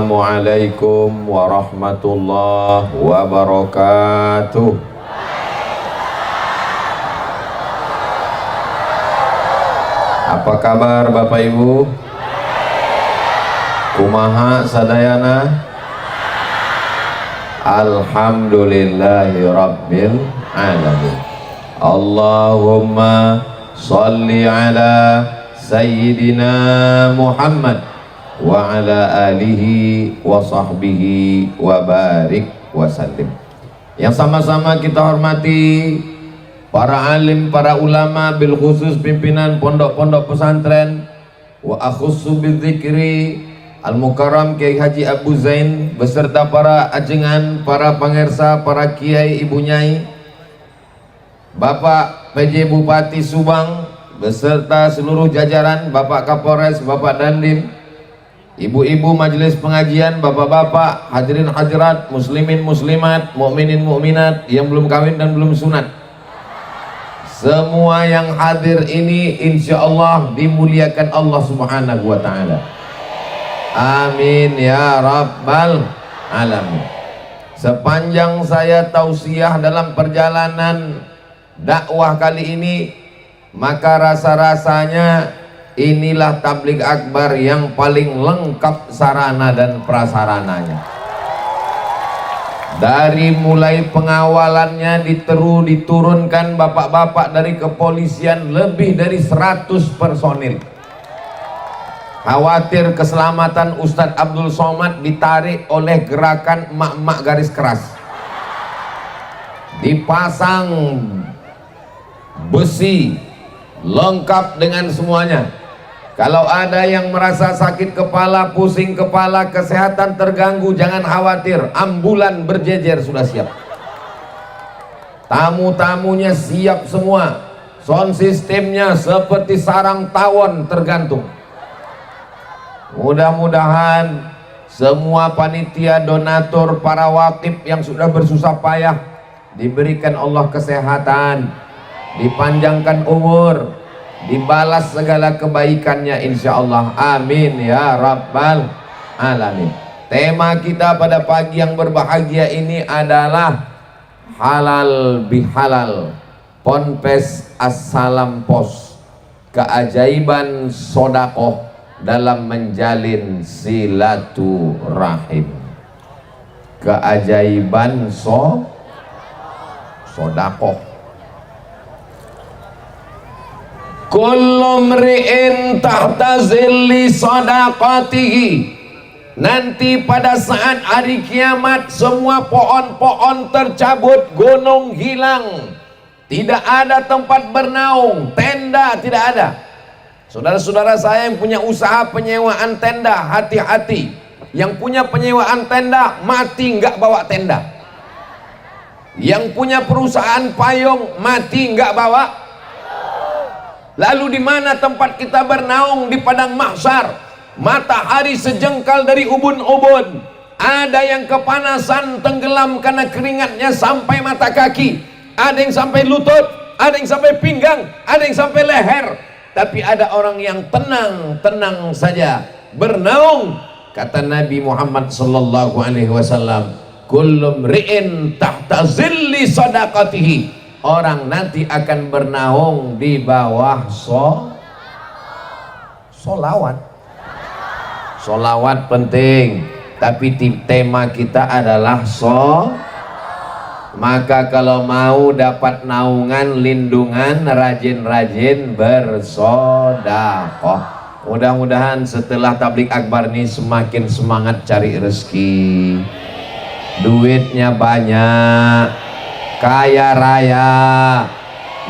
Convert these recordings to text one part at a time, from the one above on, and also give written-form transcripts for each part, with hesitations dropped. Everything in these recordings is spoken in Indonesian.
Assalamualaikum warahmatullahi wabarakatuh. Apa kabar Bapak Ibu? Kumaha sadayana? Alhamdulillahi rabbil alamin. Allahumma salli ala Sayyidina Muhammad wa ala alihi wa sahbihi wa barik wa sallim. Yang sama-sama kita hormati para alim, para ulama, bil khusus pimpinan pondok-pondok pesantren, wa akhussu bidzikri Al-Mukarram Kiai Haji Abu Zain beserta para ajengan, para pangersa, para kiai, ibu nyai, Bapak PJ Bupati Subang beserta seluruh jajaran, Bapak Kapolres, Bapak Dandim, ibu-ibu majelis pengajian, bapak-bapak, hadirin hadirat, muslimin muslimat, mukminin mukminat yang belum kawin dan belum sunat. Semua yang hadir ini insya Allah dimuliakan Allah Subhanahu wa ta'ala. Amin ya rabbal alamin. Sepanjang saya tausiah dalam perjalanan dakwah kali ini, maka rasa-rasanya inilah tabligh akbar yang paling lengkap sarana dan prasarananya. Dari mulai pengawalannya diturunkan bapak-bapak dari kepolisian lebih dari 100 personil. Khawatir keselamatan Ustadz Abdul Somad ditarik oleh gerakan emak-emak garis keras. Dipasang besi lengkap dengan semuanya. Kalau ada yang merasa sakit kepala, pusing kepala, kesehatan terganggu, jangan khawatir, ambulan berjejer sudah siap. Tamu-tamunya siap semua. Sound sistemnya seperti sarang tawon tergantung. Mudah-mudahan semua panitia, donatur, para wakif yang sudah bersusah payah diberikan Allah kesehatan, dipanjangkan umur, dibalas segala kebaikannya insya Allah. Amin ya rabbal alamin. Tema kita pada pagi yang berbahagia ini adalah halal bihalal, Ponpes Assalam Pos, keajaiban sodakoh dalam menjalin silaturahim. Keajaiban sodakoh. Kullu mri'in tahta zilli sadaqatihi. Nanti pada saat hari kiamat semua pohon-pohon tercabut, gunung hilang, tidak ada tempat bernaung, tenda tidak ada. Saudara-saudara saya yang punya usaha penyewaan tenda, hati-hati. Yang punya penyewaan tenda mati nggak bawa tenda. Yang punya perusahaan payung mati nggak bawa. Lalu di mana tempat kita bernaung? Di padang mahsyar. Matahari sejengkal dari ubun-ubun. Ada yang kepanasan tenggelam karena keringatnya sampai mata kaki. Ada yang sampai lutut, ada yang sampai pinggang, ada yang sampai leher. Tapi ada orang yang tenang saja bernaung. Kata Nabi Muhammad sallallahu alaihi wasallam, kullu mri'in tahta zilli sadaqatihi. Orang nanti akan bernaung di bawah solawat. Solawat penting, tapi tema kita adalah Maka kalau mau dapat naungan, lindungan, rajin-rajin bersodakoh. Mudah-mudahan setelah tabligh akbar ini semakin semangat cari rezeki, duitnya banyak, kaya raya,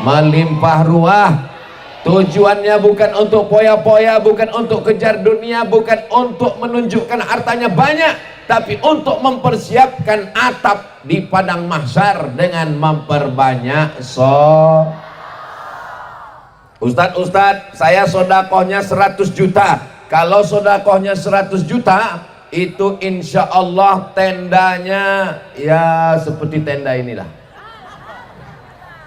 melimpah ruah. Tujuannya bukan untuk poya-poya, bukan untuk kejar dunia, bukan untuk menunjukkan hartanya banyak, tapi untuk mempersiapkan atap di padang mahsyar dengan memperbanyak Ustadz, saya sodakohnya 100 juta. Kalau sodakohnya 100 juta, itu insya Allah tendanya ya seperti tenda inilah.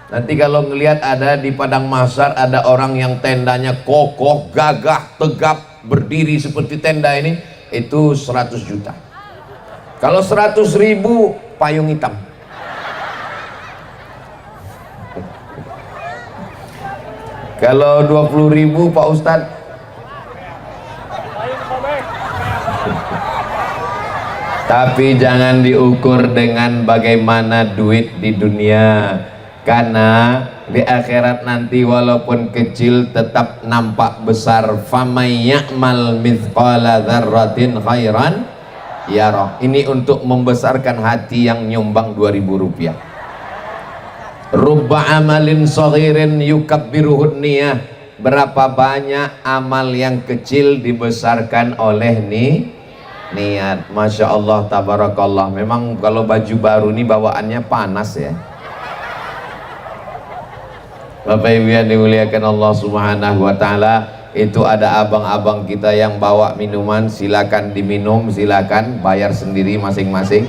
Nanti kalau ngelihat ada di padang mahsyar ada orang yang tendanya kokoh, gagah, tegap, berdiri seperti tenda ini, itu 100 juta. Kalau 100.000 payung hitam. Kalau 20.000 Pak Ustadz, tapi jangan diukur dengan bagaimana duit di dunia, karena di akhirat nanti walaupun kecil tetap nampak besar. Famay ya'mal mithqala dzarratin khairan yarah. Ini untuk membesarkan hati yang nyumbang 2.000 rupiah. Rubba amalin saghirin yukabbiruhun niyah. Berapa banyak amal yang kecil dibesarkan oleh niat. Masya Allah, tabarakallah. Memang kalau baju baru ini bawaannya panas ya. Bapak Ibu yang dimuliakan Allah Subhanahu wa taala, itu ada abang-abang kita yang bawa minuman, silakan diminum, silakan bayar sendiri masing-masing.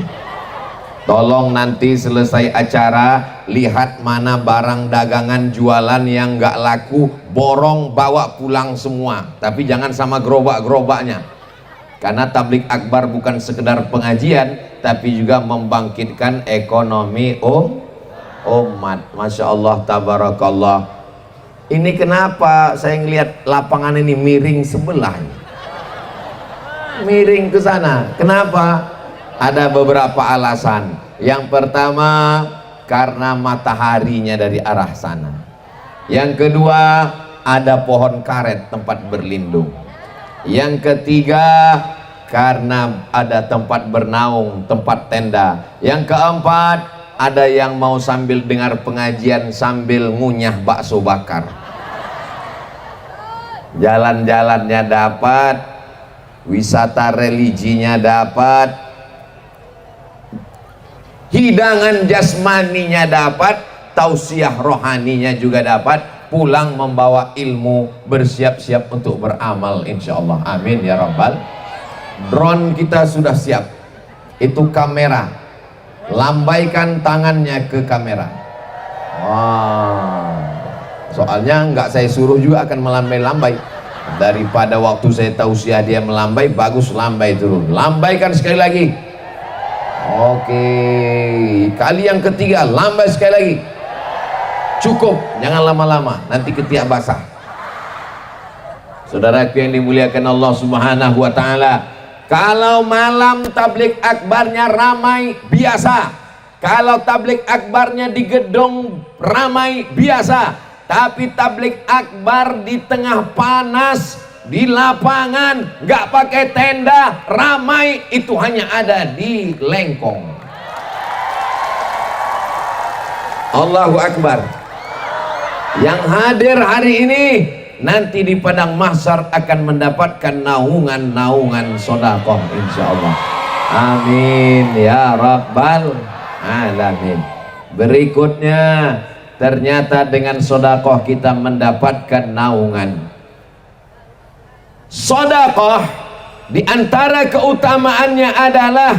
Tolong nanti selesai acara lihat mana barang dagangan jualan yang nggak laku, borong bawa pulang semua, tapi jangan sama gerobak-gerobaknya. Karena tablik akbar bukan sekedar pengajian, tapi juga membangkitkan ekonomi umat. Masya Allah, tabarakallah. Ini kenapa saya ngelihat lapangan ini miring sebelah, miring ke sana? Kenapa? Ada beberapa alasan. Yang pertama, karena mataharinya dari arah sana. Yang kedua, ada pohon karet tempat berlindung. Yang ketiga, karena ada tempat bernaung, tempat tenda. Yang keempat, ada yang mau sambil dengar pengajian sambil ngunyah bakso bakar. Jalan-jalannya dapat, wisata religinya dapat, hidangan jasmaninya dapat, tausiah rohaninya juga dapat, pulang membawa ilmu, bersiap-siap untuk beramal insyaallah. Amin ya rabbal. Drone kita sudah siap, itu kamera, lambaikan tangannya ke kamera. Wah, soalnya nggak saya suruh juga akan melambai-lambai. Daripada waktu saya tausiah dia melambai, bagus lambai turun. Lambaikan sekali lagi. Oke, kali yang ketiga lambai sekali lagi. Cukup, jangan lama-lama, nanti ketiak basah. Saudaraku yang dimuliakan Allah Subhanahu wa taala, kalau malam tablik akbarnya ramai biasa, kalau tablik akbarnya di gedung ramai biasa, tapi tablik akbar di tengah panas, di lapangan, nggak pakai tenda, ramai, itu hanya ada di Lengkong. Allahu Akbar. Yang hadir hari ini nanti di padang mahsyar akan mendapatkan naungan-naungan sedekah insyaallah. Amin ya rabbal alamin. Berikutnya, ternyata dengan sedekah kita mendapatkan naungan. Sedekah di antara keutamaannya adalah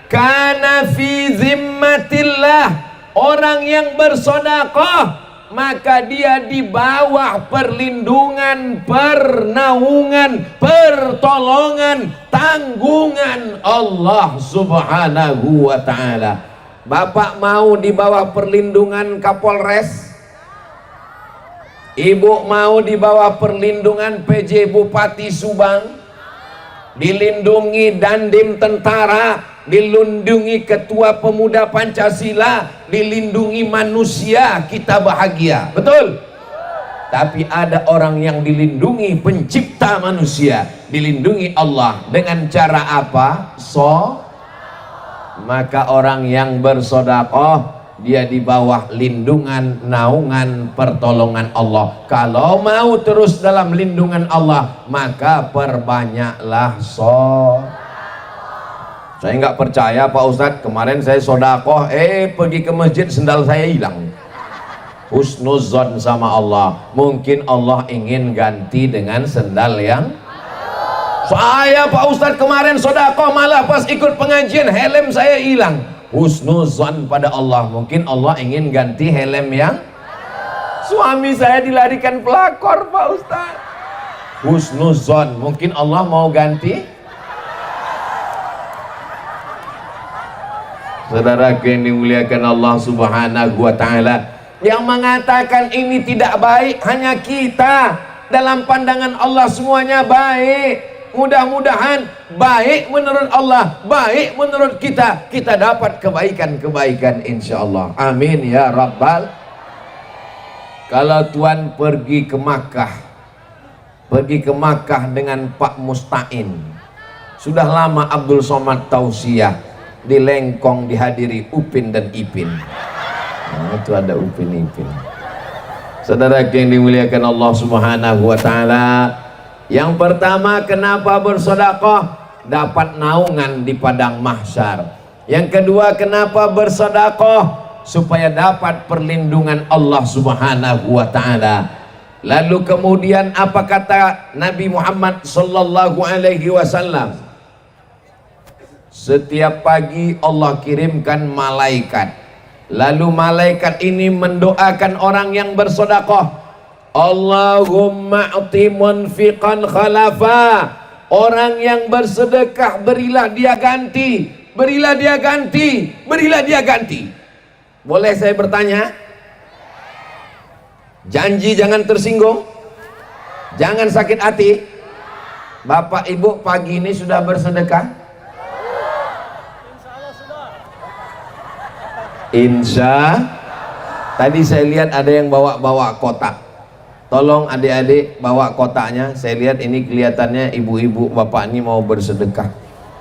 kana fi zimmatillah. Orang yang bersedekah maka dia di bawah perlindungan, pernaungan, pertolongan, tanggungan Allah Subhanahu wa taala. Bapak mau di bawah perlindungan Kapolres? Ibu mau di bawah perlindungan PJ Bupati Subang? Dilindungi Dandim Tentara, dilindungi Ketua Pemuda Pancasila, dilindungi manusia, kita bahagia, betul? Tapi ada orang yang dilindungi pencipta manusia, dilindungi Allah dengan cara apa? Maka orang yang bersedekah dia di bawah lindungan, naungan, pertolongan Allah. Kalau mau terus dalam lindungan Allah, maka perbanyaklah Saya nggak percaya Pak Ustadz, kemarin saya sedekah, pergi ke masjid sendal saya hilang. Husnuzon sama Allah, mungkin Allah ingin ganti dengan sendal yang saya Pak Ustadz kemarin sedekah, malah pas ikut pengajian helm saya hilang. Husnuzon pada Allah, mungkin Allah ingin ganti helm yang suami saya dilarikan pelakor Pak Ustadz. Husnuzon, mungkin Allah mau ganti Saudaraku yang dimuliakan Allah Subhanahu wa Ta'ala, yang mengatakan ini tidak baik hanya kita. Dalam pandangan Allah semuanya baik. Mudah-mudahan baik menurut Allah, baik menurut kita, kita dapat kebaikan-kebaikan insyaallah. Amin ya Rabbal. Kalau Tuan pergi ke Makkah dengan Pak Mustain, sudah lama Abdul Somad tausiah di Lengkong dihadiri Upin dan Ipin. Nah, itu ada Upin Ipin. Saudara yang dimuliakan Allah Subhanahu wa Ta'ala, yang pertama, kenapa bersedekah? Dapat naungan di padang mahsyar. Yang kedua, kenapa bersedekah? Supaya dapat perlindungan Allah Subhanahu wa Ta'ala. Lalu kemudian apa kata Nabi Muhammad sallallahu alaihi wasallam? Setiap pagi Allah kirimkan malaikat. Lalu malaikat ini mendoakan orang yang bersedekah. Allahumma a'ti munfiqan khalafa. Orang yang bersedekah berilah dia ganti, berilah dia ganti, berilah dia ganti. Boleh saya bertanya? Janji jangan tersinggung, jangan sakit hati. Bapak Ibu pagi ini sudah bersedekah? Insya. Tadi saya lihat ada yang bawa kotak. Tolong adik-adik bawa kotaknya. Saya lihat ini kelihatannya ibu-ibu bapak ini mau bersedekah.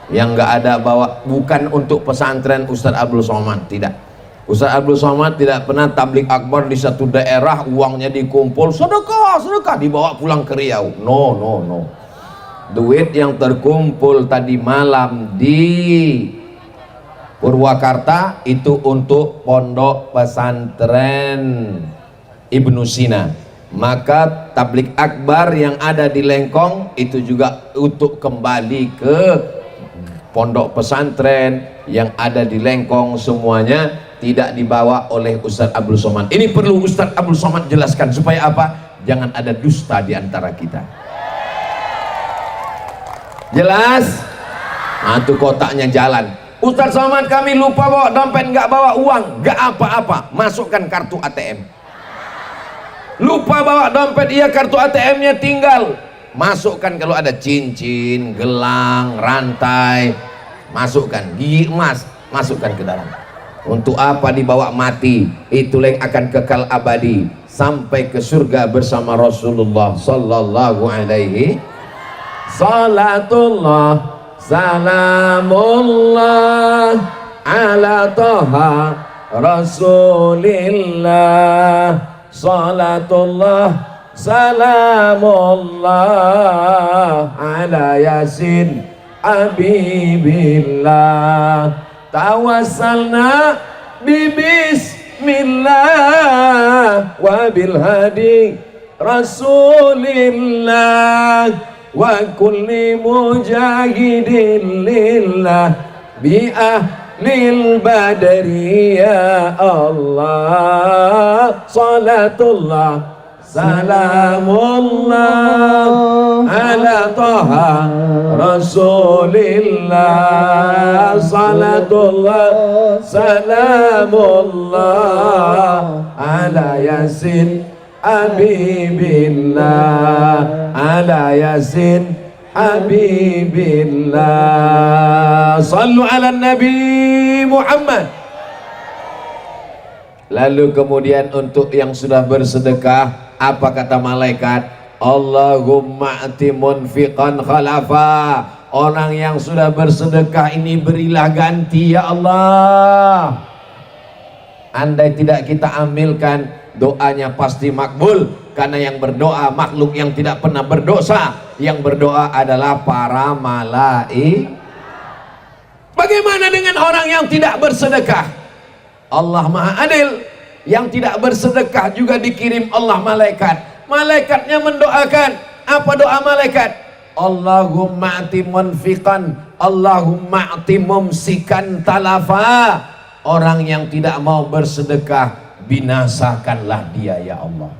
Yang nggak ada bawa, bukan untuk pesantren Ustadz Abdul Somad, tidak. Ustadz Abdul Somad tidak pernah tablik akbar di satu daerah uangnya dikumpul sedekah dibawa pulang ke Riau. No. Duit yang terkumpul tadi malam di Purwakarta itu untuk pondok pesantren Ibnu Sina. Maka tablik akbar yang ada di Lengkong itu juga untuk kembali ke pondok pesantren yang ada di Lengkong, semuanya tidak dibawa oleh Ustadz Abdul Somad. Ini perlu Ustadz Abdul Somad jelaskan supaya apa? Jangan ada dusta di antara kita. Jelas? Nah, itu kotaknya jalan. Ustadz Somad kami lupa bawa dompet, nggak bawa uang, nggak apa-apa, masukkan kartu ATM. Lupa bawa dompet, iya kartu ATM-nya tinggal, masukkan. Kalau ada cincin, gelang, rantai, masukkan. Gigi emas, masukkan ke dalam. Untuk apa dibawa mati? Itu yang akan kekal abadi sampai ke surga bersama Rasulullah sallallahu alaihi. Salatullah salamullah ala Taha Rasulillah. Salatullah salamullah ala Yasin Habibillah. Tawassalna bismillah wa bil hadi Rasulillah wa kulli mujahidin lillah bi ahlil badri ya Allah. Salatullah salamullah ala Taha Rasulillah. Salatullah salamullah ala Yasin Habibillah. Ala Yasin Habibillah. Sallu ala Nabi Muhammad. Lalu kemudian untuk yang sudah bersedekah, apa kata malaikat? Allahumma ati munfiqan khalafa. Orang yang sudah bersedekah ini berilah ganti ya Allah. Andai tidak kita ambilkan, doanya pasti makbul. Karena yang berdoa makhluk yang tidak pernah berdosa. Yang berdoa adalah para malaikat. Bagaimana dengan orang yang tidak bersedekah? Allah Maha Adil. Yang tidak bersedekah juga dikirim Allah malaikat. Malaikatnya mendoakan. Apa doa malaikat? Allahumma ati munfiqan, Allahumma ati mumsikan talafa. Orang yang tidak mau bersedekah, binasakanlah dia ya Allah.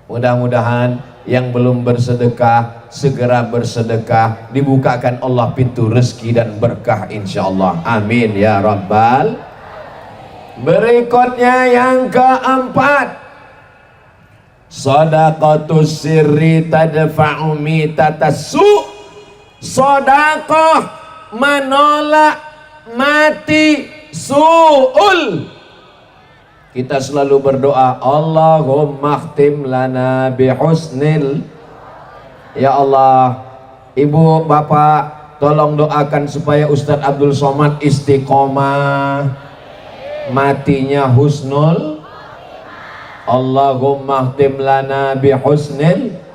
Mudah-mudahan yang belum bersedekah segera bersedekah, dibukakan Allah pintu rezeki dan berkah insyaallah. Amin ya rabbal. Berikutnya yang keempat, shadaqatus sirri tadfa'u mitatassu. Sedekah menolak mati su'ul. Kita selalu berdoa, Allahumma khtim lana bihusnil. Ya Allah, ibu bapak tolong doakan supaya Ustadz Abdul Somad istiqomah, matinya husnul. Allahumma khtim lana bihusnil.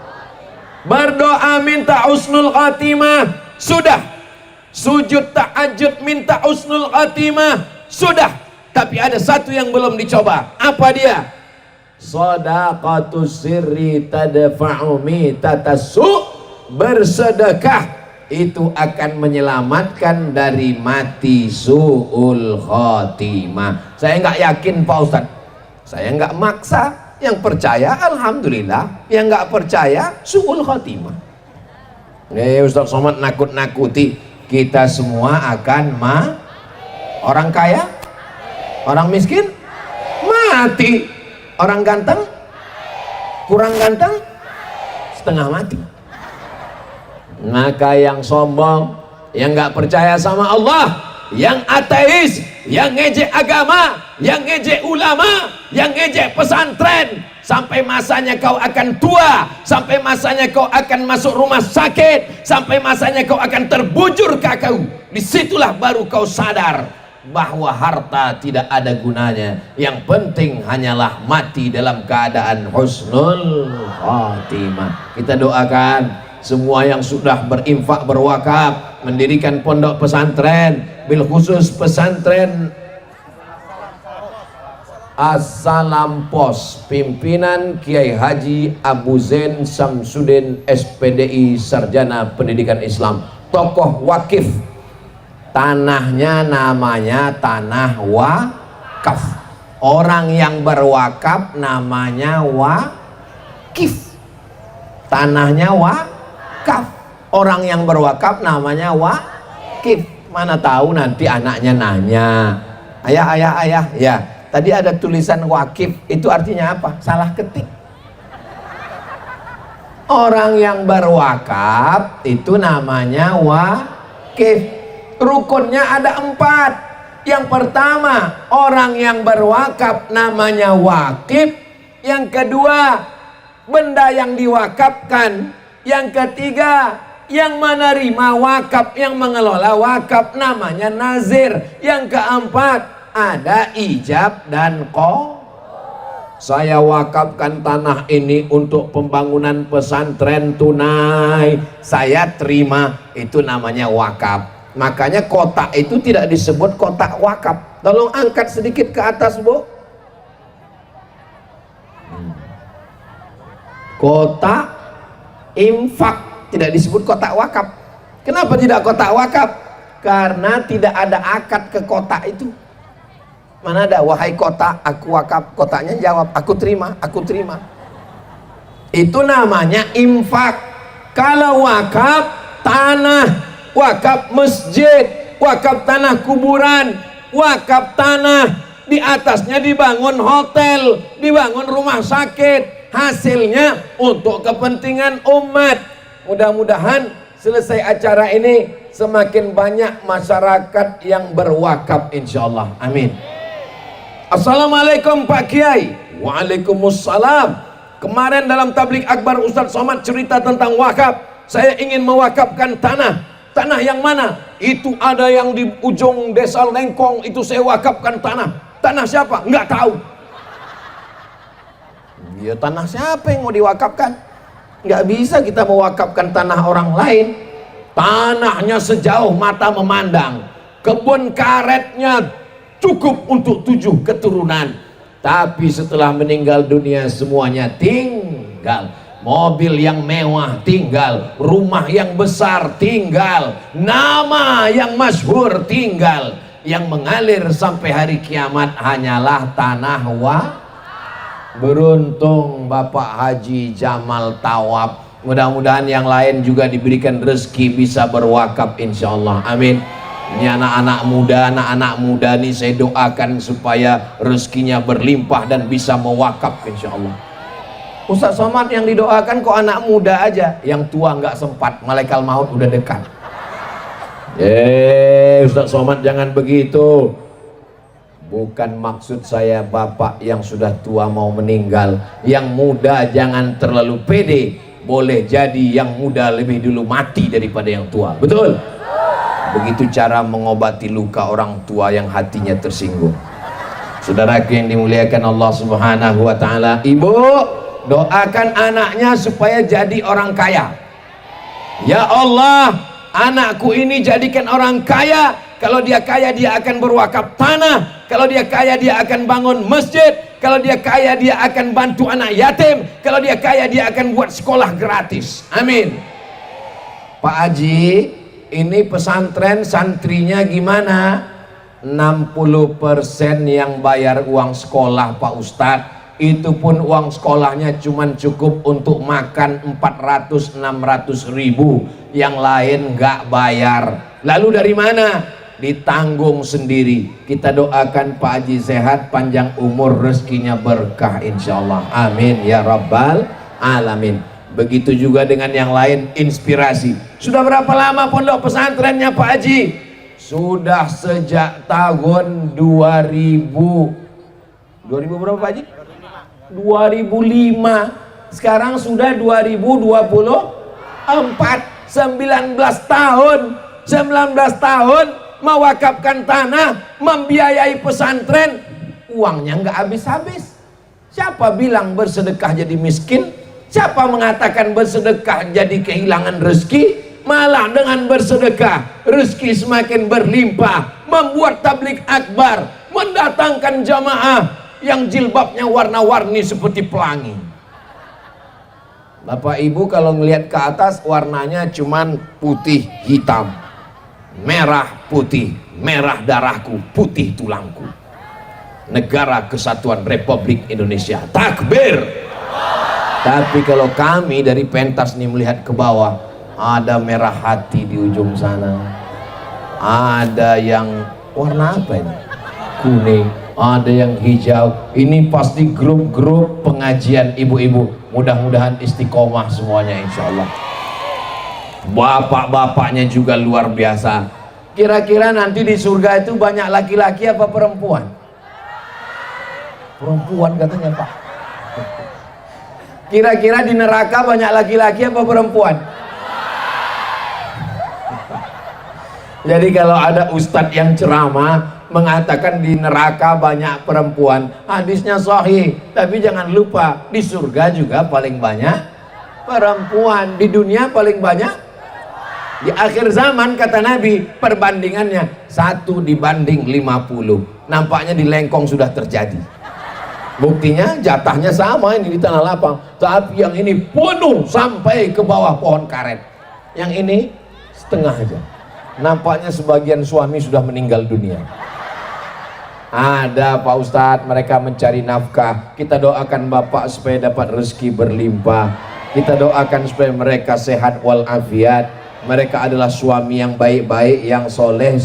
Berdoa minta husnul khatimah, sudah. Sujud tahajud minta husnul khatimah, sudah. Tapi ada satu yang belum dicoba. Apa dia? Shadaqatus sirri tadfa'u mitatassu. Bersedekah itu akan menyelamatkan dari mati su'ul khatimah. Saya nggak yakin Pak Ustadz, saya nggak maksa. Yang percaya alhamdulillah, yang nggak percaya su'ul khatimah. Ustadz Somad nakut-nakuti kita semua akan orang kaya, orang miskin mati, orang ganteng kurang ganteng setengah mati. Maka yang sombong, yang nggak percaya sama Allah, yang ateis, yang ngejek agama, yang ngejek ulama, yang ngejek pesantren, sampai masanya kau akan tua, sampai masanya kau akan masuk rumah sakit, sampai masanya kau akan terbujur kakau. Disitulah baru kau sadar bahwa harta tidak ada gunanya. Yang penting hanyalah mati dalam keadaan husnul khatimah. Kita doakan semua yang sudah berinfak, berwakaf, mendirikan pondok pesantren, bil khusus pesantren Assalam Pos, pimpinan Kiai Haji Abu Zain Samsudin SPDI, Sarjana Pendidikan Islam, tokoh wakif. Tanahnya namanya tanah wakaf. Orang yang berwakaf namanya wakif. Tanahnya wakaf. Orang yang berwakaf namanya wakif. Mana tahu nanti anaknya nanya, ayah, ya tadi ada tulisan wakif, itu artinya apa? Salah ketik. Orang yang berwakaf itu namanya wakif. Rukunnya ada 4. Yang pertama, orang yang berwakaf namanya wakif. Yang kedua, benda yang diwakafkan. Yang ketiga, yang menerima wakaf, yang mengelola wakaf namanya nazir. Yang keempat, ada ijab dan qobul. Saya wakafkan tanah ini untuk pembangunan pesantren tunai, saya terima, itu namanya wakaf. Makanya kotak itu tidak disebut kotak wakaf. Tolong angkat sedikit ke atas, Bu. Kotak infak tidak disebut kotak wakaf. Kenapa tidak kotak wakaf? Karena tidak ada akad ke kotak itu. Mana ada, wahai kotak, aku wakaf. Kotaknya jawab, aku terima, aku terima. Itu namanya infak. Kalau wakaf tanah, wakaf masjid, wakaf tanah kuburan, wakaf tanah, di atasnya dibangun hotel, dibangun rumah sakit, hasilnya untuk kepentingan umat. Mudah-mudahan selesai acara ini semakin banyak masyarakat yang berwakaf insyaallah. Amin. Assalamualaikum Pak Kiai. Waalaikumsalam. Kemarin dalam tabligh akbar Ustadz Somad cerita tentang wakaf. Saya ingin mewakafkan tanah. Tanah yang mana? Itu ada yang di ujung desa Lengkong, itu saya wakafkan tanah. Tanah siapa? Nggak tahu. Ya tanah siapa yang mau diwakafkan? Nggak bisa kita mewakafkan tanah orang lain. Tanahnya sejauh mata memandang, kebun karetnya cukup untuk 7 keturunan. Tapi setelah meninggal dunia semuanya tinggal. Mobil yang mewah tinggal, rumah yang besar tinggal, nama yang masyhur tinggal. Yang mengalir sampai hari kiamat hanyalah tanah wakaf. Beruntung Bapak Haji Jamal Tawab Mudah-mudahan yang lain juga diberikan rezeki bisa berwakaf insyaallah. Amin. Ini anak-anak muda nih saya doakan supaya rezekinya berlimpah dan bisa mewakaf insyaallah. Ustaz Somad yang didoakan kok anak muda aja, yang tua nggak sempat, malaikat maut udah dekat. Ustaz Somad jangan begitu. Bukan maksud saya bapak yang sudah tua mau meninggal. Yang muda jangan terlalu pede. Boleh jadi yang muda lebih dulu mati daripada yang tua. Betul? Begitu cara mengobati luka orang tua yang hatinya tersinggung. Saudaraku yang dimuliakan Allah Subhanahu wa taala, ibu doakan anaknya supaya jadi orang kaya. Ya Allah, anakku ini jadikan orang kaya. Kalau dia kaya dia akan berwakaf tanah. Kalau dia kaya dia akan bangun masjid. Kalau dia kaya dia akan bantu anak yatim. Kalau dia kaya dia akan buat sekolah gratis. Amin. Pak Haji, ini pesantren santrinya gimana? 60% yang bayar uang sekolah Pak Ustadz. Itu pun uang sekolahnya cuman cukup untuk makan 400-600 ribu. Yang lain nggak bayar. Lalu dari mana? Ditanggung sendiri. Kita doakan Pak Haji sehat, panjang umur, rezekinya berkah insyaallah. Amin ya rabbal alamin. Begitu juga dengan yang lain, inspirasi. Sudah berapa lama pondok pesantrennya Pak Haji? Sudah sejak tahun 2000 berapa Pak Haji? 2005. Sekarang sudah 2024. 19 tahun. 19 tahun mewakafkan tanah, membiayai pesantren, uangnya nggak habis-habis. Siapa bilang bersedekah jadi miskin? Siapa mengatakan bersedekah jadi kehilangan rezeki? Malah dengan bersedekah rezeki semakin berlimpah. Membuat tablik akbar, mendatangkan jamaah yang jilbabnya warna-warni seperti pelangi. Bapak Ibu kalau ngelihat ke atas warnanya cuman putih hitam, merah putih, merah darahku, putih tulangku. Negara Kesatuan Republik Indonesia. Takbir. Tapi kalau kami dari pentas nih melihat ke bawah, ada merah hati di ujung sana, ada yang warna apa ini? Kuning, ada yang hijau. Ini pasti grup-grup pengajian ibu-ibu. Mudah-mudahan istiqomah semuanya insyaallah. Bapak-bapaknya juga luar biasa. Kira-kira nanti di surga itu banyak laki-laki apa perempuan? Perempuan katanya Pak. Kira-kira di neraka banyak laki-laki apa perempuan? Jadi kalau ada ustadz yang ceramah mengatakan di neraka banyak perempuan, hadisnya sahih, tapi jangan lupa di surga juga paling banyak perempuan, di dunia paling banyak. Di akhir zaman kata Nabi perbandingannya 1 dibanding 50. Nampaknya di Lengkong sudah terjadi. Buktinya jatahnya sama ini di tanah lapang, tapi yang ini penuh sampai ke bawah pohon karet, yang ini setengah aja. Nampaknya sebagian suami sudah meninggal dunia. Ada Pak Ustadz, mereka mencari nafkah. Kita doakan Bapak supaya dapat rezeki berlimpah. Kita doakan supaya mereka sehat walafiat. Mereka adalah suami yang baik-baik, yang soleh,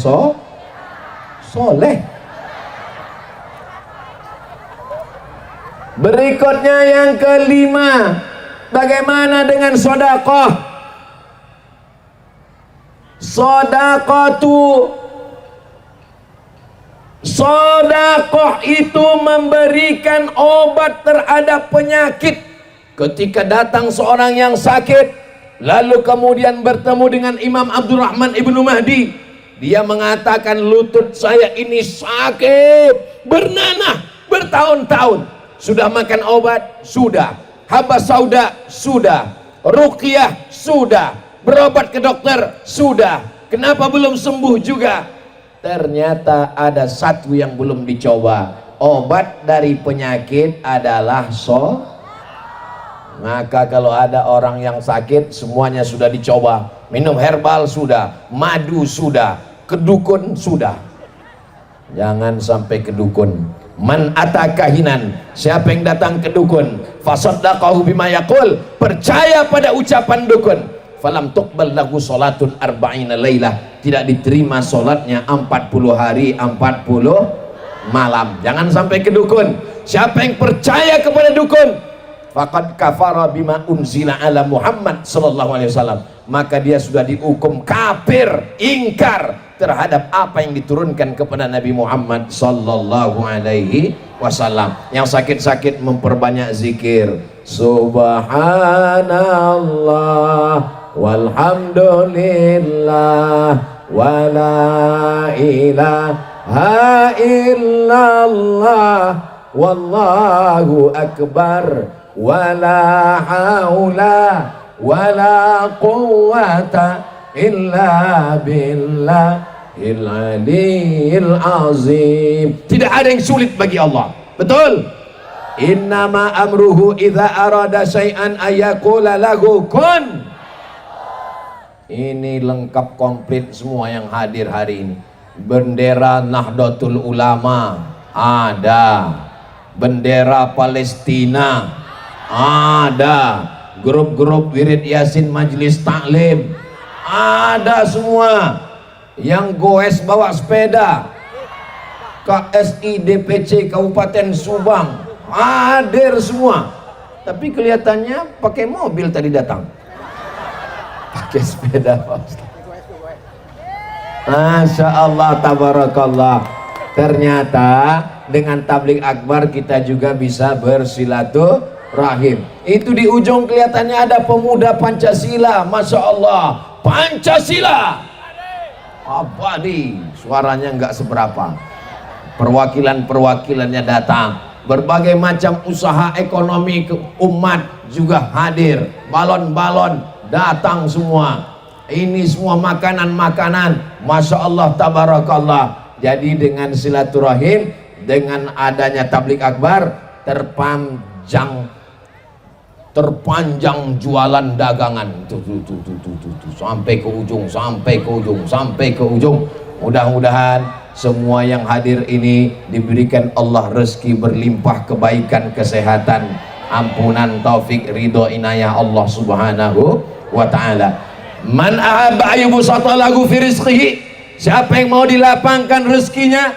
soleh. Berikutnya yang kelima, bagaimana dengan sedekah? Sedekah itu memberikan obat terhadap penyakit. Ketika datang seorang yang sakit, lalu kemudian bertemu dengan Imam Abdurrahman Ibnu Mahdi, dia mengatakan lutut saya ini sakit, bernanah bertahun-tahun. Sudah makan obat? Sudah. Habas sauda? Sudah. Ruqyah? Sudah. Berobat ke dokter? Sudah. Kenapa belum sembuh juga? Ternyata ada satu yang belum dicoba. Obat dari penyakit adalah Maka kalau ada orang yang sakit, semuanya sudah dicoba. Minum herbal sudah, madu sudah, kedukun sudah. Jangan sampai kedukun. Man atakahinan, siapa yang datang ke dukun, fasaddaqahu bima yaqul, percaya pada ucapan dukun, falam tuqbal lahu salatun arba'ina lailah, tidak diterima salatnya 40 hari 40 malam. Jangan sampai ke dukun. Siapa yang percaya kepada dukun, faqad kafara bima unzila ala Muhammad sallallahu alaihi wasallam, maka dia sudah dihukum kafir, ingkar terhadap apa yang diturunkan kepada Nabi Muhammad sallallahu alaihi wasallam. Yang sakit-sakit memperbanyak zikir, subhanallah walhamdulillah wala ilaha illallah wallahu akbar wala haula wala quwwata illa billahil aliyil azim. Tidak ada yang sulit bagi Allah. Betul? Innama amruhu idza arada syai'an ayaqula lahu kun. Ini lengkap komplit semua yang hadir hari ini. Bendera Nahdlatul Ulama ada, bendera Palestina ada, grup-grup wirid yasin majelis taklim ada semua. Yang goes bawa sepeda, KSI DPC Kabupaten Subang hadir semua. Tapi kelihatannya pakai mobil tadi datang, pakai sepeda Pak Ustaz. Masya Allah, tabarakallah. Ternyata dengan tabligh akbar kita juga bisa bersilaturahim. Itu di ujung kelihatannya ada pemuda Pancasila. Masya Allah, Pancasila abadi, suaranya nggak seberapa. Perwakilan-perwakilannya datang, berbagai macam usaha ekonomi umat juga hadir, balon-balon datang semua. Ini semua makanan-makanan, Masya Allah, tabarakallah. Jadi dengan silaturahim, dengan adanya tabligh akbar, terpanjang jualan dagangan tuh, sampai ke ujung, sampai ke ujung, sampai ke ujung. Mudah-mudahan semua yang hadir ini diberikan Allah rezeki berlimpah, kebaikan, kesehatan, ampunan, taufik, ridho, inayah Allah subhanahu wa ta'ala. Man ahabba ayyubsata lahu fi rizqihi, siapa yang mau dilapangkan rezekinya,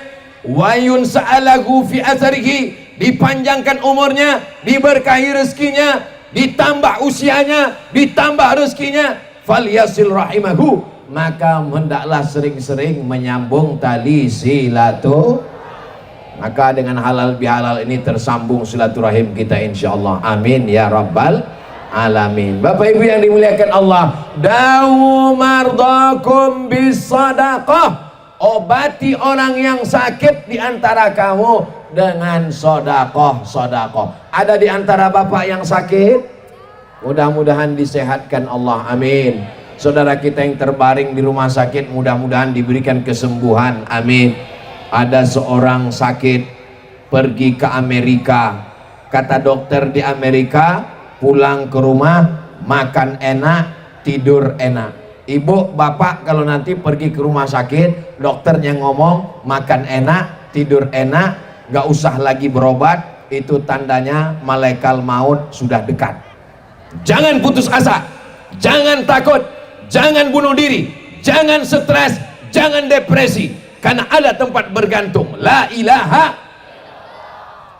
wa yunsa'alahu fi atharihi, dipanjangkan umurnya, diberkahi rezekinya, ditambah usianya, ditambah rezekinya, falyasil rahimahu, maka hendaklah sering-sering menyambung tali silaturahim. Maka dengan halal bihalal ini tersambung silaturahim kita insyaallah. Amin ya rabbal alamin. Bapak Ibu yang dimuliakan Allah, dawu mardakum bisadaqah, obati orang yang sakit di antara kamu dengan sodakoh. Ada di antara bapak yang sakit? Mudah-mudahan disehatkan Allah, amin. Saudara kita yang terbaring di rumah sakit, mudah-mudahan diberikan kesembuhan, amin. Ada seorang sakit, pergi ke Amerika, kata dokter di Amerika, pulang ke rumah makan enak, tidur enak. Ibu bapak kalau nanti pergi ke rumah sakit, dokternya ngomong makan enak, tidur enak, gak usah lagi berobat, itu tandanya malaikat maut sudah dekat. Jangan putus asa, jangan takut, jangan bunuh diri, jangan stres, jangan depresi, karena ada tempat bergantung. La ilaha.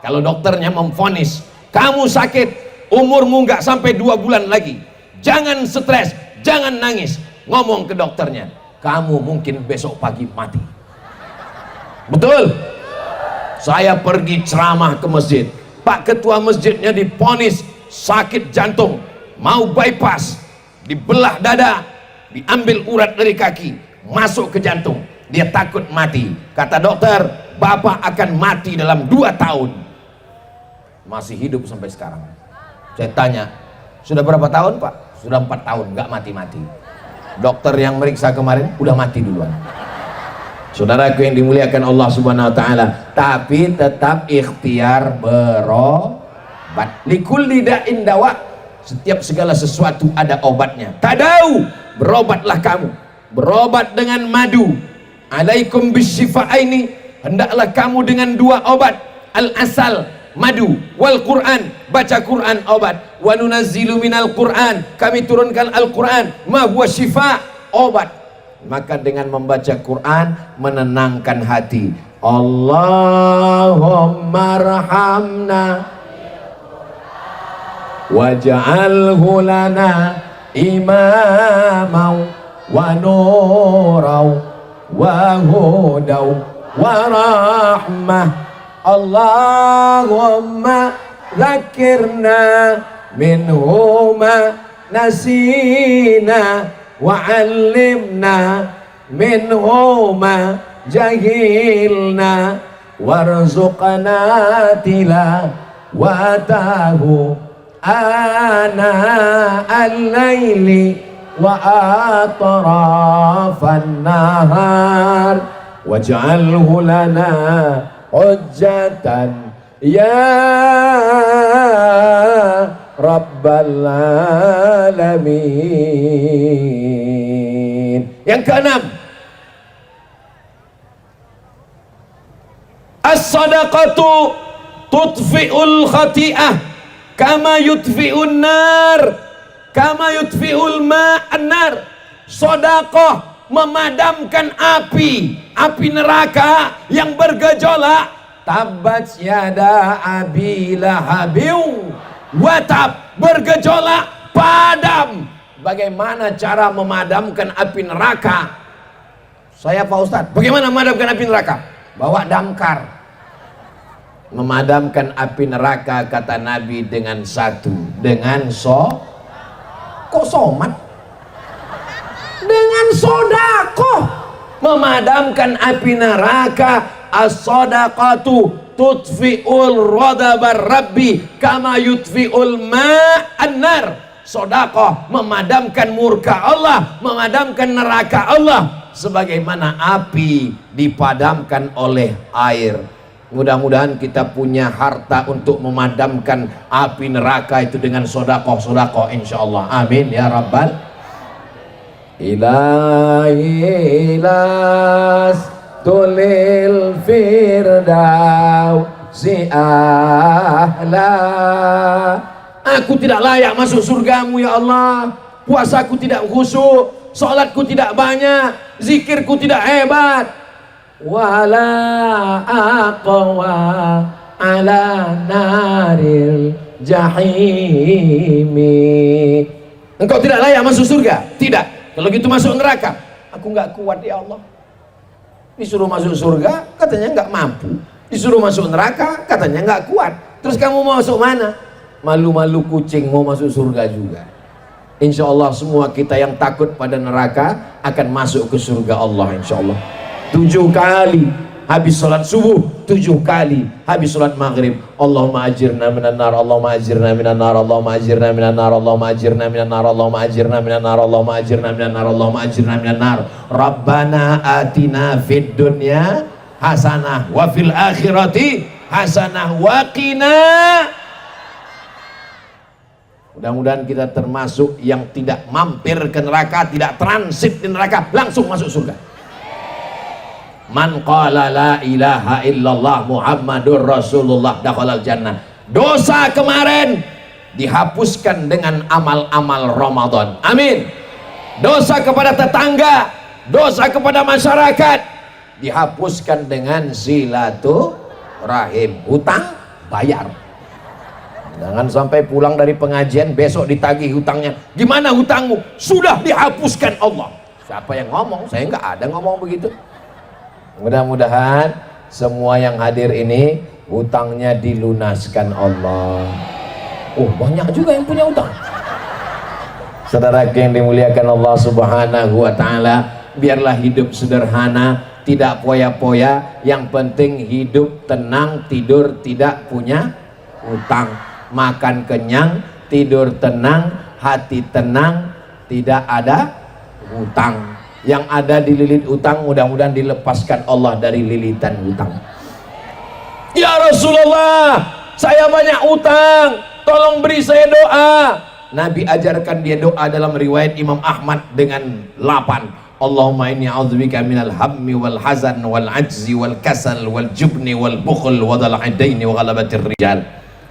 Kalau dokternya memvonis kamu sakit, umurmu nggak sampai 2 bulan lagi, jangan stres, jangan nangis, ngomong ke dokternya, kamu mungkin besok pagi mati. Betul? Saya pergi ceramah ke masjid, Pak Ketua masjidnya divonis sakit jantung, mau bypass, dibelah dada, diambil urat dari kaki, masuk ke jantung, dia takut mati. Kata dokter, bapak akan mati dalam 2 tahun. Masih hidup sampai sekarang. Saya tanya, sudah berapa tahun Pak? Sudah 4 tahun, nggak mati-mati. Dokter yang meriksa kemarin udah mati duluan. Saudaraku yang dimuliakan Allah subhanahu wa ta'ala, tapi tetap ikhtiar berobat. Likulli da'in dawa, setiap segala sesuatu ada obatnya. Tadau, berobatlah kamu, berobat dengan madu. Alaikum bisyifa'aini, hendaklah kamu dengan 2 obat, al-asal, madu, wal Quran, baca Quran obat. Wa nunazzilu minal Quran, kami turunkan Al-Quran, ma huwa syifa, obat. Maka dengan membaca Quran menenangkan hati. Allahumma arhamna waj'alhu lana imamau wa nurau wa hudau wa rahmah. Allahumma zakirna minhuma nasina wa 'allimna minhuma jahilna warzuqna tilawatahu ana al-laili wa atrafan nahar waj'alhu lana hujjatan ya rabbal alamin. Yang keenam, as-sadaqatu tutfi'ul khati'ah kama yutfi'un nar, kama yutfi'ul ma'an nar. Sedekah memadamkan api neraka yang bergejolak. Tabbat yada abi lahabin watab, bergejolak, padam. Bagaimana cara memadamkan api neraka? Saya Pak Ustadz, bagaimana memadamkan api neraka? Bawa damkar. Memadamkan api neraka kata Nabi dengan satu, dengan kok somat? Dengan sodakoh. Memadamkan api neraka. As-sadaqatu tutfi'ul radabar rabbi kama yutfi'ul ma'an nar. Sedekah memadamkan murka Allah, memadamkan neraka Allah, sebagaimana api dipadamkan oleh air. Mudah-mudahan kita punya harta untuk memadamkan api neraka itu dengan sedekah insyaallah. Amin ya rabbal ilahi las tulil firdausi ahla. Aku tidak layak masuk surgamu ya Allah. Puasaku tidak khusyuk, salatku tidak banyak, zikirku tidak hebat. Wala aqwa ala naril jahimi. Engkau tidak layak masuk surga? Tidak. Kalau gitu masuk neraka. Aku nggak kuat ya Allah. Disuruh masuk surga katanya nggak mampu, disuruh masuk neraka katanya nggak kuat. Terus kamu mau masuk mana? Malu-malu kucing mau masuk surga juga. Insya Allah semua kita yang takut pada neraka akan masuk ke surga Allah insya Allah. 7 kali habis sholat subuh, 7 kali habis sholat maghrib. Allahumma ajirna minan nar, Allahumma ajirna minan nar, Allahumma ajirna minan nar, Allahumma ajirna minan nar, Allahumma ajirna minan nar, Allahumma ajirna minan nar, Allahumma ajirna minan nar. Rabbana atina fid dunya hasanah wa fil akhirati hasanah wa qina. Mudah-mudahan kita termasuk yang tidak mampir ke neraka, tidak transit di neraka, langsung masuk surga. Man qala la ilaha illallah Muhammadur Rasulullah dakhalal jannah. Dosa kemarin dihapuskan dengan amal-amal Ramadan. Amin. Dosa kepada tetangga, dosa kepada masyarakat dihapuskan dengan silaturahim. Hutang bayar. Jangan sampai pulang dari pengajian besok ditagih hutangnya. Gimana hutangmu? Sudah dihapuskan Allah. Siapa yang ngomong? Saya nggak ada ngomong begitu. Mudah-mudahan semua yang hadir ini hutangnya dilunaskan Allah. Oh, banyak juga yang punya hutang. Saudara yang dimuliakan Allah Subhanahu wa taala, biarlah hidup sederhana, tidak poya-poya, yang penting hidup tenang, tidur tidak punya hutang, makan kenyang, tidur tenang, hati tenang, tidak ada hutang. Yang ada dililit utang mudah-mudahan dilepaskan Allah dari lilitan utang. Ya Rasulullah, saya banyak utang, tolong beri saya doa. Nabi ajarkan dia doa dalam riwayat Imam Ahmad dengan 8. Allahumma inni a'udzubika minal hammi wal hazan wal ajzi wal kasal wal jubni wal bukhl wa dhal'adaini wa ghalabatir rijal.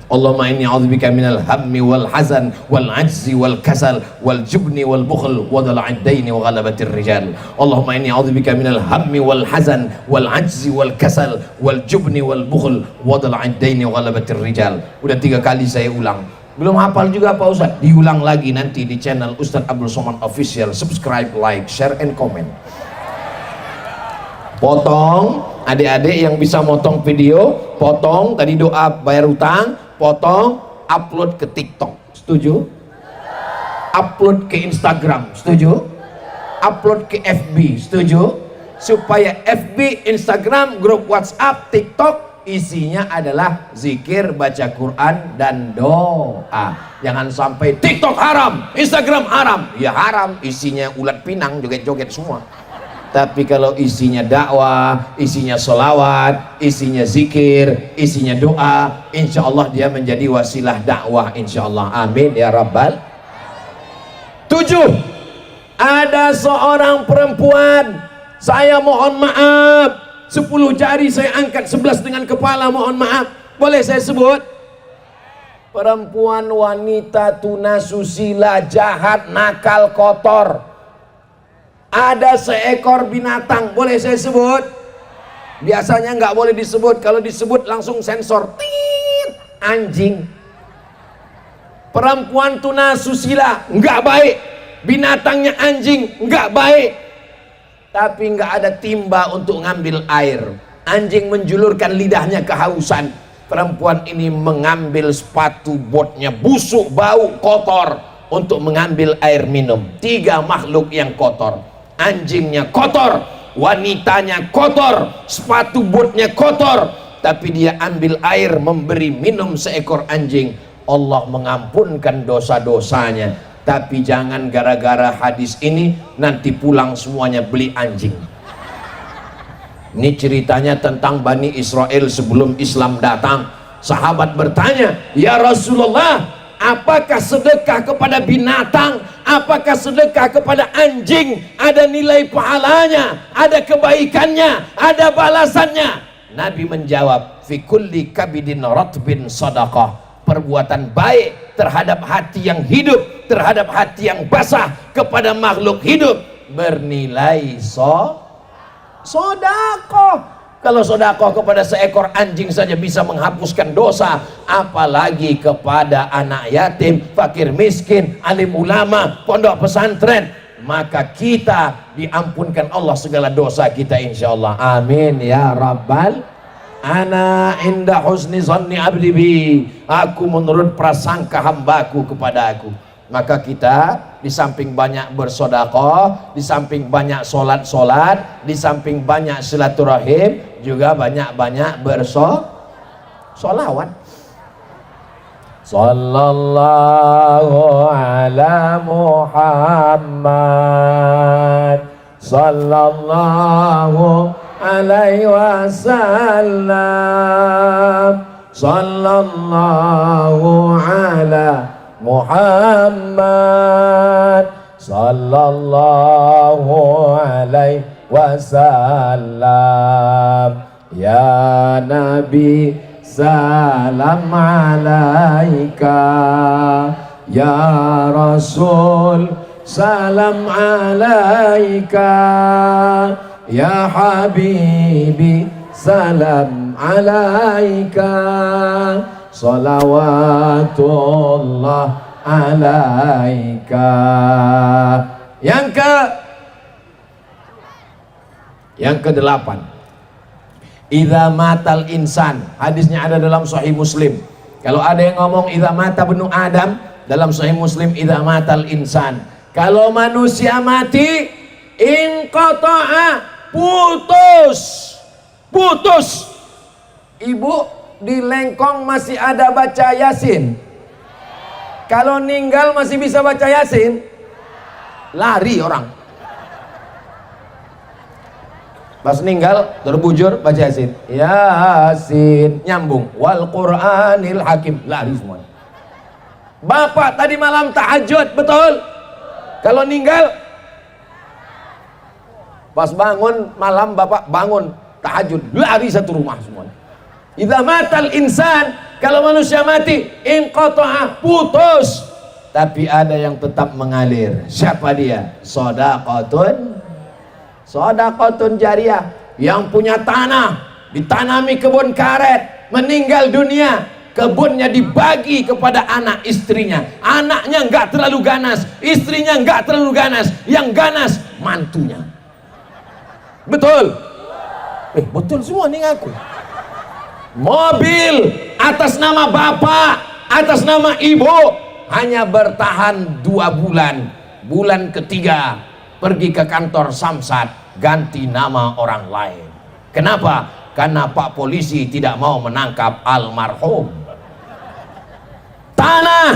Allahumma inni a'udzubika minal hammi wal hazan wal ajzi wal kasal wal jubni wal bukhl wa dhala'id daini wa ghalabatir rijal. Allahumma inni a'udzubika minal hammi wal hazan wal ajzi wal kasal wal jubni wal bukhl wa dhala'id daini wa ghalabatir rijal. Udah 3 kali saya ulang. Belum hafal juga Pak Ustaz? Diulang lagi nanti di channel Ustaz Abdul Somad Official. Subscribe, like, share, and comment. Potong, adik-adik yang bisa motong video, potong tadi doa bayar utang, potong, upload ke TikTok. Setuju? Upload ke Instagram. Setuju? Upload ke FB. Setuju? Supaya FB, Instagram, grup WhatsApp, TikTok isinya adalah zikir, baca Quran, dan doa. Jangan sampai TikTok haram, Instagram haram. Ya haram, isinya ulat pinang, joget-joget semua. Tapi kalau isinya dakwah, isinya sholawat, isinya zikir, isinya doa, insya Allah dia menjadi wasilah dakwah, insya Allah. Amin ya Rabbal. 7. Ada seorang perempuan, saya mohon maaf, 10 jari saya angkat, 11 dengan kepala, mohon maaf. Boleh saya sebut? Perempuan, wanita, tunasusila, jahat, nakal, kotor. Ada seekor binatang, boleh saya sebut? Biasanya nggak boleh disebut, kalau disebut langsung sensor. Tit, anjing. Perempuan tunasusila, nggak baik. Binatangnya anjing, nggak baik. Tapi nggak ada timba untuk ngambil air. Anjing menjulurkan lidahnya kehausan. Perempuan ini mengambil sepatu botnya, busuk, bau, kotor, untuk mengambil air minum. 3 makhluk yang kotor. Anjingnya kotor, wanitanya kotor, sepatu botnya kotor, tapi dia ambil air memberi minum seekor anjing. Allah mengampunkan dosa-dosanya. Tapi jangan gara-gara hadis ini nanti pulang semuanya beli anjing. Ini ceritanya tentang Bani Israel sebelum Islam datang. Sahabat bertanya, ya Rasulullah, apakah sedekah kepada binatang, apakah sedekah kepada anjing ada nilai pahalanya, ada kebaikannya, ada balasannya? Nabi menjawab, fi kulli kabidin ratbin sadaqah. Perbuatan baik terhadap hati yang hidup, terhadap hati yang basah, kepada makhluk hidup bernilai sodakoh. Kalau sodakoh kepada seekor anjing saja bisa menghapuskan dosa, apalagi kepada anak yatim, fakir miskin, alim ulama, pondok pesantren. Maka kita diampunkan Allah segala dosa kita, insya Allah. Amin ya Rabbal. Ana inda husni zanni abdi bi. Aku menurut prasangka hambaku kepada aku. Maka kita di samping banyak bersedekah, di samping banyak solat, di samping banyak silaturahim, juga banyak-banyak bersolawat. Sallallahu ala Muhammad, sallallahu alaihi wasallam, sallallahu ala Muhammad, sallallahu alaihi wasallam. Ya Nabi salam alaika, ya Rasul salam alaika, ya Habibi salam alaika, salawatullah alaika. Yang ke-8, idza matal insan, hadisnya ada dalam Sahih Muslim. Kalau ada yang ngomong idza mata benu Adam, dalam Sahih Muslim idza matal insan, kalau manusia mati, inqata'a, putus. Ibu di Lengkong masih ada baca Yasin? Kalau ninggal masih bisa baca Yasin? Lari orang. Pas ninggal terbujur baca Yasin. Yasin, nyambung. Wal Qur'anil Hakim, lari semua. Bapak tadi malam tahajud, betul? Kalau ninggal, pas bangun malam bapak bangun tahajud, lari satu rumah semuanya. Idza matal insan, Kalau manusia mati, inqata'a, putus. Tapi ada yang tetap mengalir. Siapa dia? Shadaqatun jariyah. Yang punya tanah, ditanami kebun karet, meninggal dunia, kebunnya dibagi kepada anak istrinya. Anaknya nggak terlalu ganas, istrinya nggak terlalu ganas, yang ganas mantunya. Betul? Betul semua nih ngaku. Mobil atas nama bapak, atas nama ibu, hanya bertahan 2 bulan. Bulan ketiga pergi ke kantor Samsat, ganti nama orang lain. Kenapa? Karena Pak Polisi tidak mau menangkap almarhum. Tanah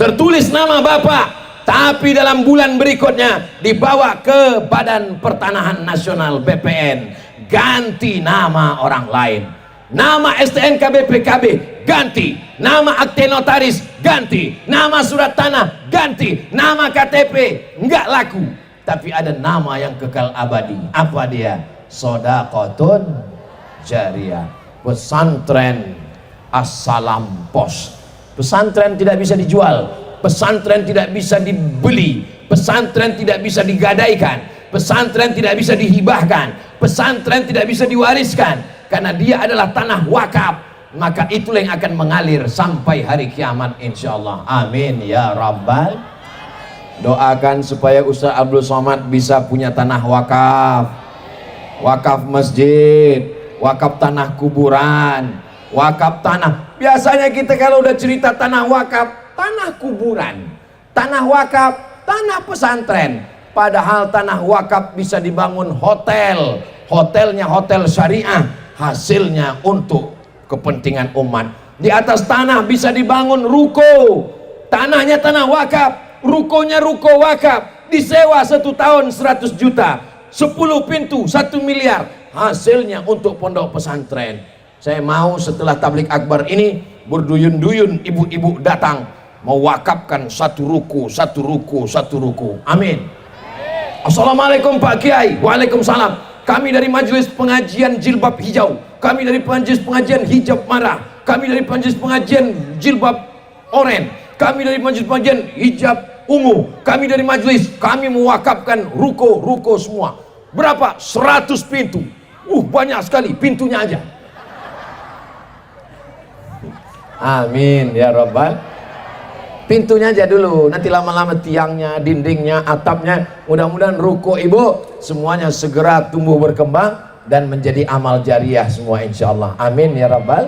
tertulis nama bapak, tapi dalam bulan berikutnya dibawa ke Badan Pertanahan Nasional BPN, ganti nama orang lain. Nama STNK BPKB ganti, nama akte notaris ganti, nama surat tanah ganti, nama KTP enggak laku, tapi ada nama yang kekal abadi. Apa dia? Shadaqatun jariyah. Pesantren Assalam Pos. Pesantren tidak bisa dijual, pesantren tidak bisa dibeli, pesantren tidak bisa digadaikan, pesantren tidak bisa dihibahkan, pesantren tidak bisa diwariskan, karena dia adalah tanah wakaf. Maka itulah yang akan mengalir sampai hari kiamat insyaallah. Amin ya rabbal. Doakan supaya Ustaz Abdul Somad bisa punya tanah wakaf, wakaf masjid, wakaf tanah kuburan, wakaf tanah. Biasanya kita kalau udah cerita tanah wakaf, tanah kuburan, tanah wakaf, tanah pesantren. Padahal tanah wakaf bisa dibangun hotel, hotelnya hotel syariah, hasilnya untuk kepentingan umat. Di atas tanah bisa dibangun ruko, tanahnya tanah wakaf, rukonya ruko wakaf, disewa 1 tahun 100 juta, 10 pintu 1 miliar, hasilnya untuk pondok pesantren. Saya mau setelah tablik akbar ini berduyun-duyun ibu-ibu datang mewakafkan 1 ruko, 1 ruko, 1 ruko. Amin. Assalamualaikum Pak Kiai. Waalaikumsalam. Kami dari majelis pengajian jilbab hijau, kami dari majelis pengajian hijab merah, kami dari majelis pengajian jilbab oranye, kami dari majelis pengajian hijab ungu, kami dari majelis, kami mewakafkan ruko-ruko semua. Berapa? 100 pintu. Banyak sekali pintunya aja. Amin ya rabbal. Pintunya aja dulu, nanti lama-lama tiangnya, dindingnya, atapnya. Mudah-mudahan ruko ibu semuanya segera tumbuh berkembang dan menjadi amal jariah semua insyaallah. Amin ya rabbal.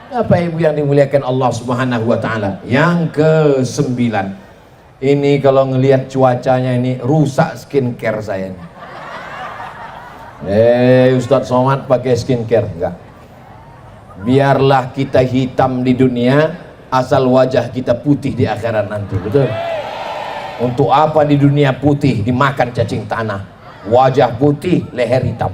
Bapak ibu yang dimuliakan Allah subhanahu wa ta'ala. Yang ke-9, ini kalau ngelihat cuacanya ini rusak skincare saya. Ustadz Somad pakai skincare? Enggak. Biarlah kita hitam di dunia, asal wajah kita putih di akhirat nanti. Betul? Untuk apa di dunia putih dimakan cacing tanah, wajah putih leher hitam.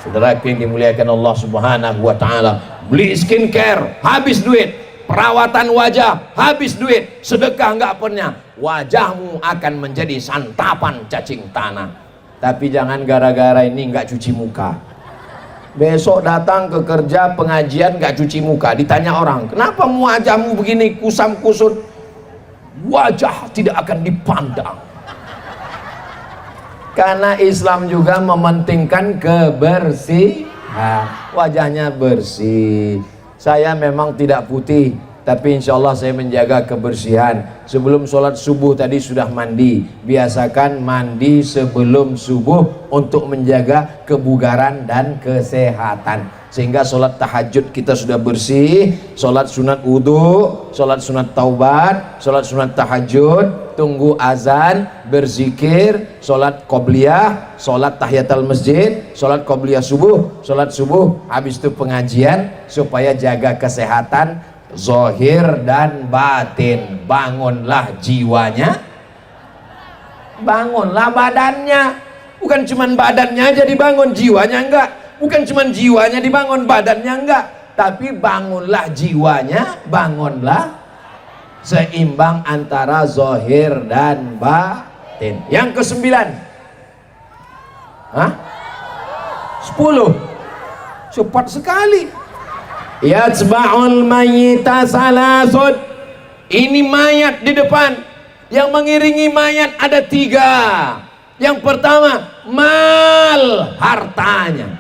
Saudara yang dimuliakan Allah subhanahu wa ta'ala, beli skincare habis duit, perawatan wajah habis duit, sedekah nggak pernah, wajahmu akan menjadi santapan cacing tanah. Tapi jangan gara-gara ini nggak cuci muka, besok datang ke kerja pengajian gak cuci muka, ditanya orang, kenapa wajahmu begini kusam kusut? Wajah tidak akan dipandang. Karena Islam juga mementingkan kebersihan, wajahnya bersih. Saya memang tidak putih, tapi insya Allah saya menjaga kebersihan. Sebelum sholat subuh tadi sudah mandi. Biasakan mandi sebelum subuh untuk menjaga kebugaran dan kesehatan, sehingga sholat tahajud kita sudah bersih, sholat sunat wudhu, sholat sunat taubat, sholat sunat tahajud, tunggu azan, berzikir, sholat qobliyah, sholat tahiyatul masjid, sholat qobliyah subuh, sholat subuh, habis itu pengajian, supaya jaga kesehatan zahir dan batin. Bangunlah jiwanya, bangunlah badannya. Bukan cuman badannya aja dibangun, jiwanya enggak. Bukan cuman jiwanya dibangun, badannya enggak. Tapi bangunlah jiwanya, bangunlah seimbang antara zahir dan batin. Yang ke-9, 10. Cepat sekali. Yatsba'ul mayyita salasun. Ini mayat di depan. Yang mengiringi mayat ada 3. Yang pertama, mal, hartanya.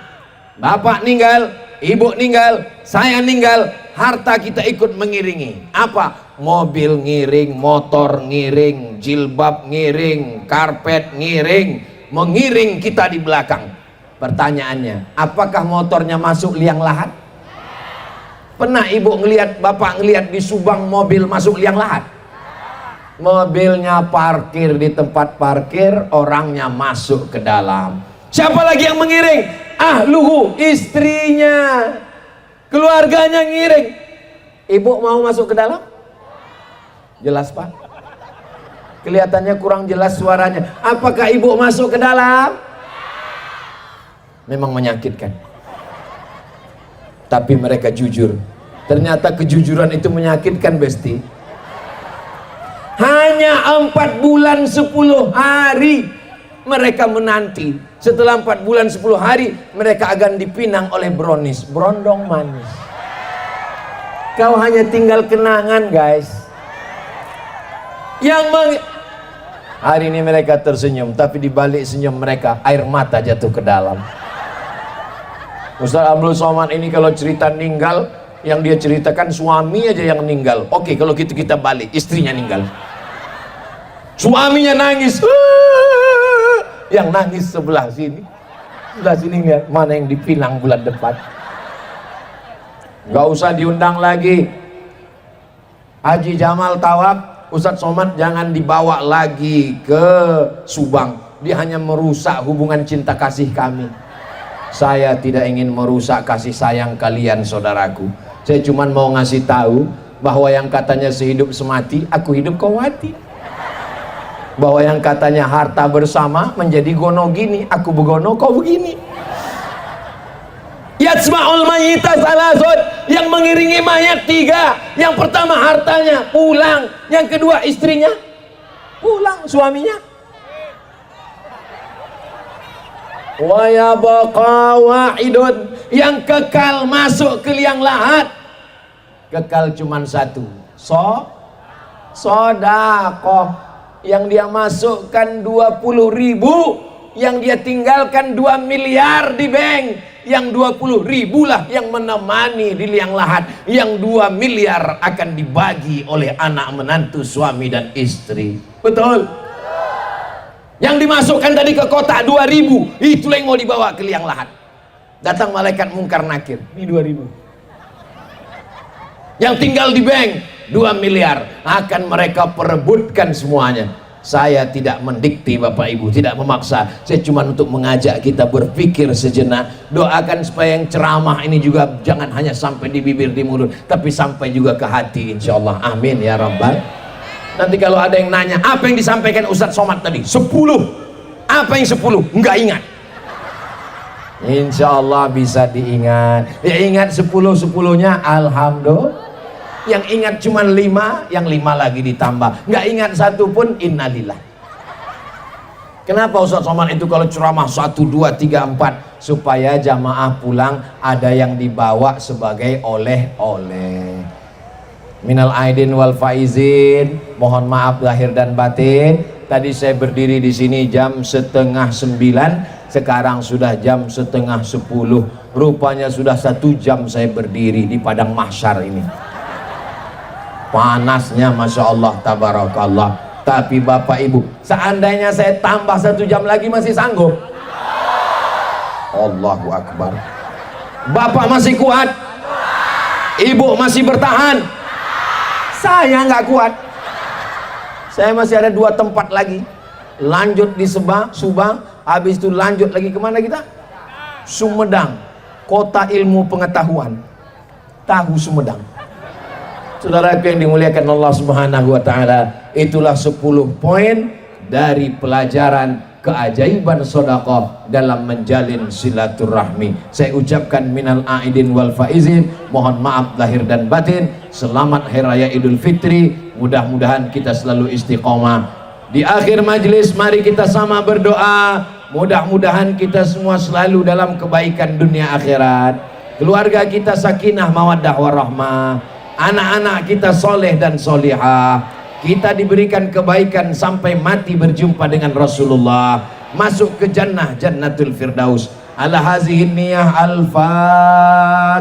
Bapak ninggal, ibu ninggal, saya ninggal, harta kita ikut mengiringi. Apa? Mobil ngiring, motor ngiring, jilbab ngiring, karpet ngiring, mengiring kita di belakang. Pertanyaannya, apakah motornya masuk liang lahat? Pernah ibu ngelihat, bapak ngelihat di Subang mobil masuk liang lahat? Mobilnya parkir di tempat parkir, orangnya masuk ke dalam. Siapa lagi yang mengiring? Ahluhu, istrinya, keluarganya ngiring. Ibu mau masuk ke dalam? Jelas pak? Kelihatannya kurang jelas suaranya. Apakah ibu masuk ke dalam? Memang menyakitkan. Tapi mereka jujur. Ternyata kejujuran itu menyakitkan, Besti. Hanya 4 bulan 10 hari mereka menanti. Setelah 4 bulan 10 hari mereka akan dipinang oleh brownies, brondong manis. Kau hanya tinggal kenangan, guys. Hari ini mereka tersenyum, tapi di balik senyum mereka air mata jatuh ke dalam. Ustaz Abdul Somad ini kalau cerita ninggal, yang dia ceritakan suami aja yang meninggal. Oke, kalau gitu kita balik, istrinya ninggal. Suaminya nangis. Yang nangis sebelah sini. Sebelah sini lihat mana yang dipinang bulan depan. Gak usah diundang lagi. Haji Jamal Tawab, Ustadz Somad jangan dibawa lagi ke Subang. Dia hanya merusak hubungan cinta kasih kami. Saya tidak ingin merusak kasih sayang kalian, saudaraku. Saya cuma mau ngasih tahu bahwa yang katanya sehidup semati, aku hidup kau mati. Bahwa yang katanya harta bersama menjadi gono gini, aku begono kau begini. Yatsma'ul mayyita salasun, yang mengiringi mayat 3. Yang pertama hartanya pulang, yang kedua istrinya pulang, suaminya. Wa yabqa wahidun, yang kekal masuk ke liang lahat. Kekal cuman 1, sodakoh. Yang dia masukkan 20.000, yang dia tinggalkan 2 miliar di bank. Yang 20.000 lah yang menemani di liang lahat. Yang 2 miliar akan dibagi oleh anak menantu, suami dan istri. Betul? Yang dimasukkan tadi ke kotak 2.000, itulah yang mau dibawa ke liang lahat. Datang malaikat mungkar nakir, ini 2.000. Yang tinggal di bank 2 miliar akan mereka perebutkan semuanya. Saya tidak mendikti Bapak Ibu, tidak memaksa. Saya cuma untuk mengajak kita berpikir sejenak. Doakan supaya yang ceramah ini juga jangan hanya sampai di bibir, di mulut, tapi sampai juga ke hati, insya Allah. Amin ya Rabbal. Nanti kalau ada yang nanya, apa yang disampaikan Ustadz Somad tadi? 10. Apa yang 10? Enggak ingat. Insya Allah bisa diingat. Ya ingat 10-10-nya, alhamdulillah. Yang ingat cuma 5, yang 5 lagi ditambah. Nggak ingat 1 pun, innalillah. Kenapa Ustadz Somad itu kalau ceramah 1, 2, 3, 4? Supaya jamaah pulang ada yang dibawa sebagai oleh-oleh. Minal aidin wal faizin, mohon maaf lahir dan batin. Tadi saya berdiri di sini jam 8:30, sekarang sudah jam 9:30. Rupanya sudah 1 jam saya berdiri di padang mahsyar ini. Panasnya Masya Allah, tabarakallah. Tapi Bapak Ibu, seandainya saya tambah 1 jam lagi masih sanggup? Allahu Akbar. Bapak masih kuat? Ibu masih bertahan? Saya nggak kuat. Saya masih ada 2 tempat lagi. Lanjut di Subang, habis itu lanjut lagi kemana kita? Sumedang, kota ilmu pengetahuan. Tahu Sumedang. Saudara yang dimuliakan Allah Subhanahu wa taala, itulah 10 poin dari pelajaran keajaiban sedekah dalam menjalin silaturahmi. Saya ucapkan minal aidin wal faizin, mohon maaf lahir dan batin. Selamat Hari Raya Idul Fitri. Mudah-mudahan kita selalu istiqomah. Di akhir majelis mari kita sama berdoa. Mudah-mudahan kita semua selalu dalam kebaikan dunia akhirat. keluarga kita sakinah mawaddah warahmah, anak-anak kita soleh dan solihah, kita diberikan kebaikan sampai mati berjumpa dengan Rasulullah, masuk ke jannah, jannatul firdaus. Ala hazihin niyah al-fatihah.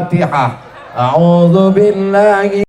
A'udzu billahi